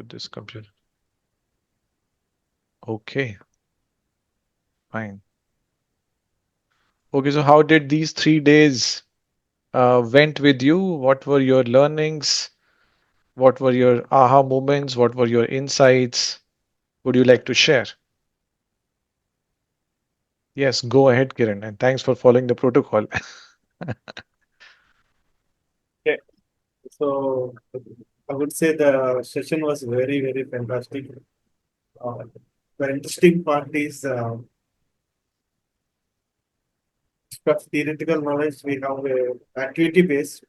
this computer. Okay, fine. Okay, so how did these 3 days went with you? What were your learnings? What were your aha moments? What were your insights? Would you like to share? Yes, go ahead, Kiran, and thanks for following the protocol. Okay, so I would say the session was very, very fantastic. Uh, the interesting part is theoretical knowledge we have activity based.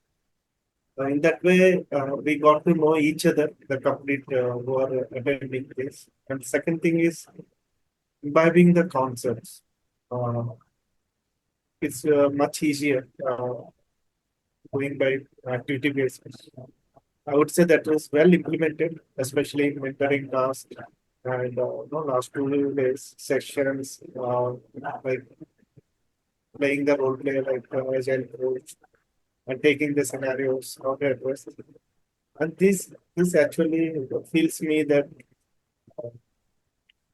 In that way, we got to know each other, the complete who are attending this. And second thing is imbibing the concepts. Uh, it's much easier going by activity based. I would say that was well implemented, especially in mentoring tasks and last 2 days sessions, like playing the role play like agile coach and taking the scenarios how to address it. And this actually feels me that uh,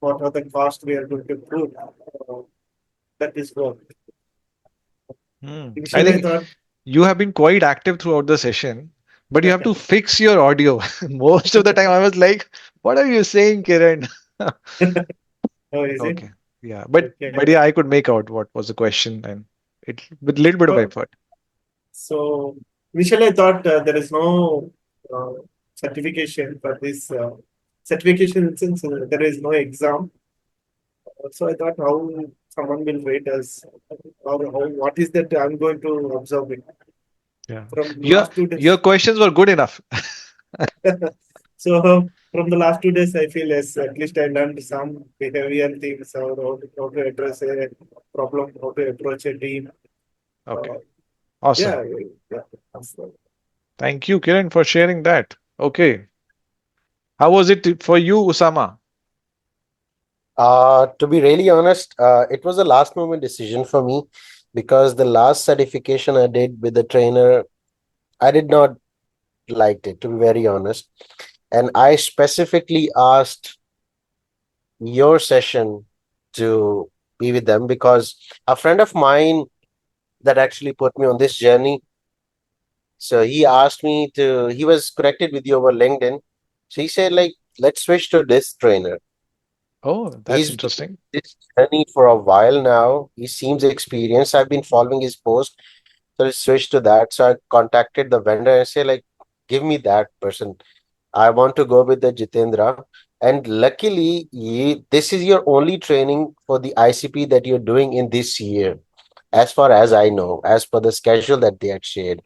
what are the costs we are going to prove that is worth. I Initially, I think thought, you have been quite active throughout the session, but you have to fix your audio. Most of the time, I was like, "What are you saying, Kiran?" oh, is it? Okay, yeah, but Okay. yeah, I could make out what was the question, and it with a little bit of So, effort. so initially, I thought there is no uh, certification for this certification since there is no exam. So I thought how someone will rate us, how what is that I'm going to observe it Yeah, from your last two your days. questions were good enough. So from the last 2 days, I feel yes, at least I learned some behavioral things, how to address a problem, how to approach a team. Okay, Uh, awesome. yeah, yeah. So, Thank you, Kiran, for sharing that. Okay, how was it for you, Usama? To be really honest, it was a last moment decision for me because the last certification I did with the trainer, I did not like it, to be very honest. And I specifically asked your session to be with them because a friend of mine that actually put me on this journey. So he asked me to, he was connected with you over LinkedIn. So he said, like, let's switch to this trainer. Oh, that's He's been interesting. in this journey for a while now. He seems experienced. I've been following his post. So I switched to that. So I contacted the vendor and say, like, give me that person. I want to go with the Jitendra. And luckily, this is your only training for the ICP that you're doing in this year, as far as I know, as per the schedule that they had shared.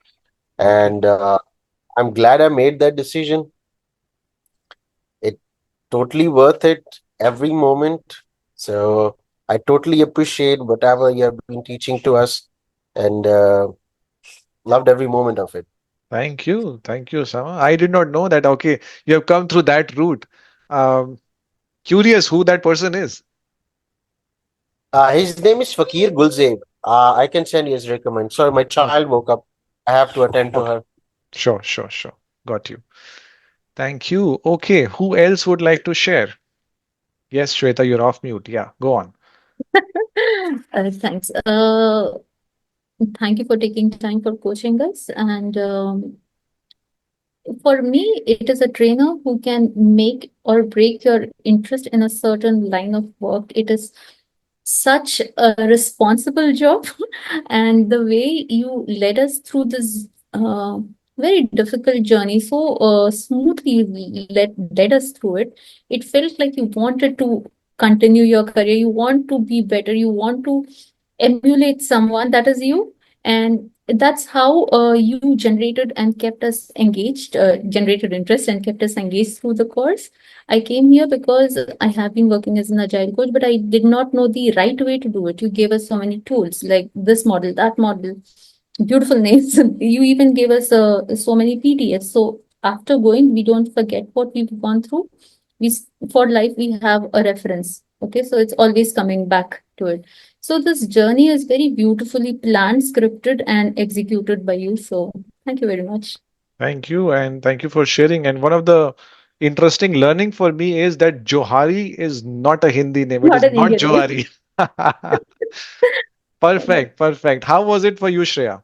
Okay. And I'm glad I made that decision. It totally worth it every moment. So I totally appreciate whatever you have been teaching to us and loved every moment of it. Thank you, Usama. I did not know that. Okay, you have come through that route. Um, Curious who that person is. His name is Fakir Gulzeb. I can send you his recommend. Sorry, my Okay. child woke up. I have to attend to Okay. her. Sure, sure, sure. Got you. Thank you. Okay, who else would like to share? Yes, Shweta, you're off mute. Yeah, go on. Thanks. Thank you for taking time for coaching us. And for me, it is a trainer who can make or break your interest in a certain line of work. It is such a responsible job, and the way you led us through this very difficult journey so smoothly, you led us through it. It felt like you wanted to continue your career, you want to be better, you want to emulate someone that is you. And that's how you generated and kept us engaged, generated interest and kept us engaged through the course. I came here because I have been working as an agile coach, but I did not know the right way to do it. You gave us so many tools like this model, that model, beautiful names. You even gave us so many PDFs. So after going, we don't forget what we've gone through. For life, we have a reference. Okay, so it's always coming back to it. So this journey is very beautifully planned, scripted, and executed by you. So thank you very much. Thank you, and thank you for sharing. And one of the interesting learning for me is that Johari is not a Hindi name. It Not is an not Indian name. Johari. Perfect, perfect. How was it for you, Shreya?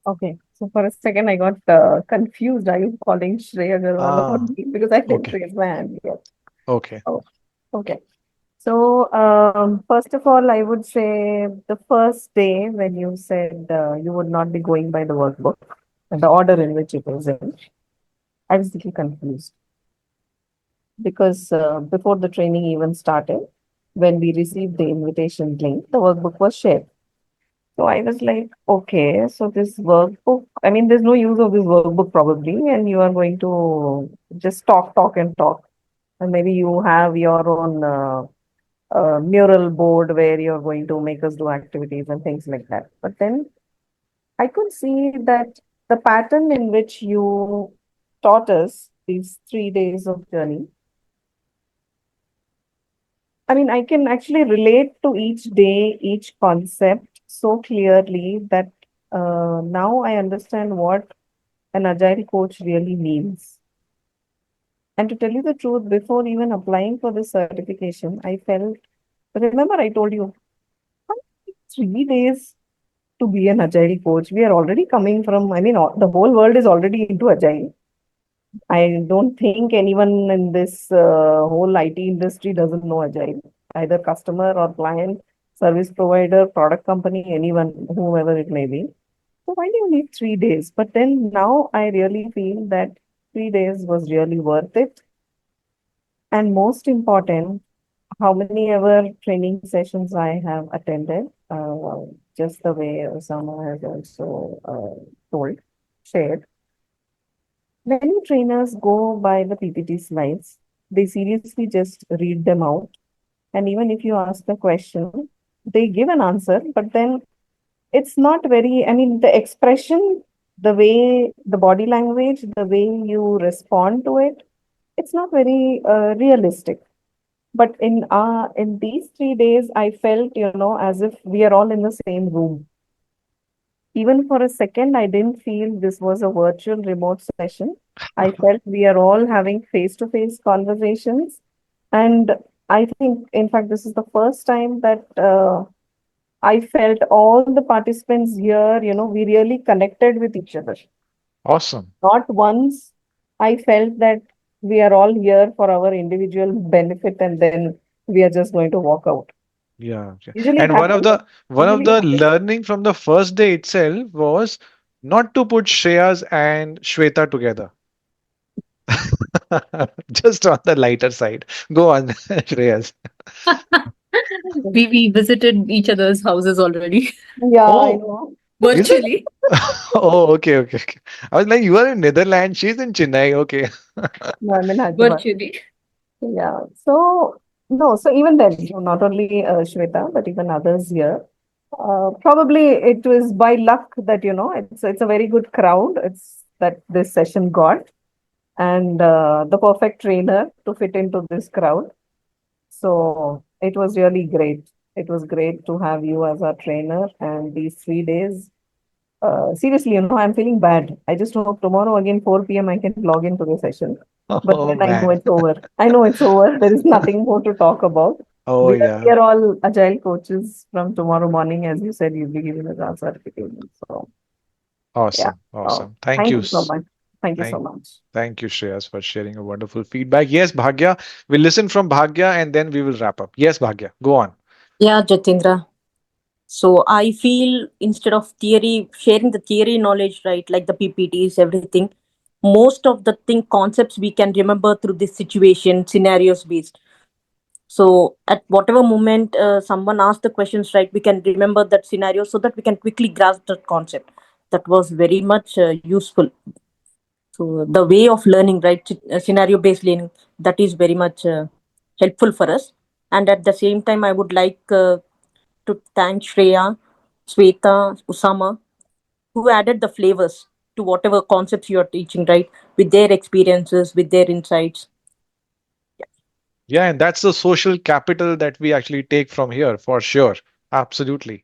Okay, so for a second I got confused. Are you calling Shreya Agarwal or Ah, me? Because I didn't okay, raise my hand yet. okay. Oh, okay. So, first of all, I would say the first day when you said you would not be going by the workbook and the order in which it was in, I was a little confused because before the training even started, when we received the invitation link, the workbook was shared. So I was like, okay, so this workbook, I mean, there's no use of this workbook probably, and you are going to just talk, talk, and talk. And maybe you have your own mural board where you're going to make us do activities and things like that. But then I could see that the pattern in which you taught us these 3 days of journey, I mean, I can actually relate to each day, each concept so clearly that now I understand what an agile coach really means. And to tell you the truth, before even applying for this certification, I felt, remember, I told you, "How 3 days to be an agile coach. We are already coming from, I mean, the whole world is already into agile. I don't think anyone in this whole IT industry doesn't know agile, either customer or client, service provider, product company, anyone, whoever it may be. So why do you need 3 days? But then now I really feel that 3 days was really worth it. And most important, how many ever training sessions I have attended, just the way Osama has also told, shared. Many trainers go by the PPT slides. They seriously just read them out. And even if you ask a question, they give an answer, but then it's not very, I mean, the expression, the way, the body language, the way you respond to it, it's not very realistic. But in these 3 days, I felt, as if we are all in the same room. Even for a second, I didn't feel this was a virtual remote session. I felt we are all having face-to-face conversations. And I think, in fact, this is the first time that I felt all the participants here, we really connected with each other. Awesome. Not once I felt that we are all here for our individual benefit and then we are just going to walk out. Yeah, yeah. Usually it And happens. one of Usually it the happens. learning from the first day itself was not to put Shreyas and Shweta together. Just on the lighter side. Go on, Shreyas. We visited each other's houses already Yeah, I Oh, know. is it? virtually. Oh, okay, okay, okay. I was like, you are in Netherlands, she's in Chennai. Okay. No, I'm in Hyderabad. Virtually. Yeah. So, no, so even then, not only Shweta, but even others here. Probably it was by luck that, it's a very good crowd. It's that this session got and the perfect trainer to fit into this crowd. So it was really great. It was great to have you as our trainer and these 3 days. Seriously, I'm feeling bad. I just hope tomorrow again 4 p.m. I can log into the session. But Oh, then I know man. it's over. I know it's over. There is nothing more to talk about. Oh, We yeah. are all agile coaches from tomorrow morning. As you said, you'll be giving us our certification. So yeah. Awesome. Oh, Awesome. Thank thank you. you so much. Thank you so Thank much. Thank you, Shreyas, for sharing a wonderful feedback. Yes, Bhagya. We'll listen from Bhagya and then we will wrap up. Yes, Bhagya. Go on. Yeah, Jatindra. So I feel instead of theory, sharing the theory knowledge, right, like the PPTs, everything, most of the thing concepts we can remember through this situation, scenarios based. So at whatever moment someone asks the questions, right, we can remember that scenario so that we can quickly grasp that concept. That was very much useful. So the way of learning, right, scenario based learning, that is very much helpful for us. And at the same time, I would like to thank Shreya, Sweta, Usama, who added the flavors to whatever concepts you are teaching, right, with their experiences, with their insights. Yeah, and that's the social capital that we actually take from here for sure. Absolutely.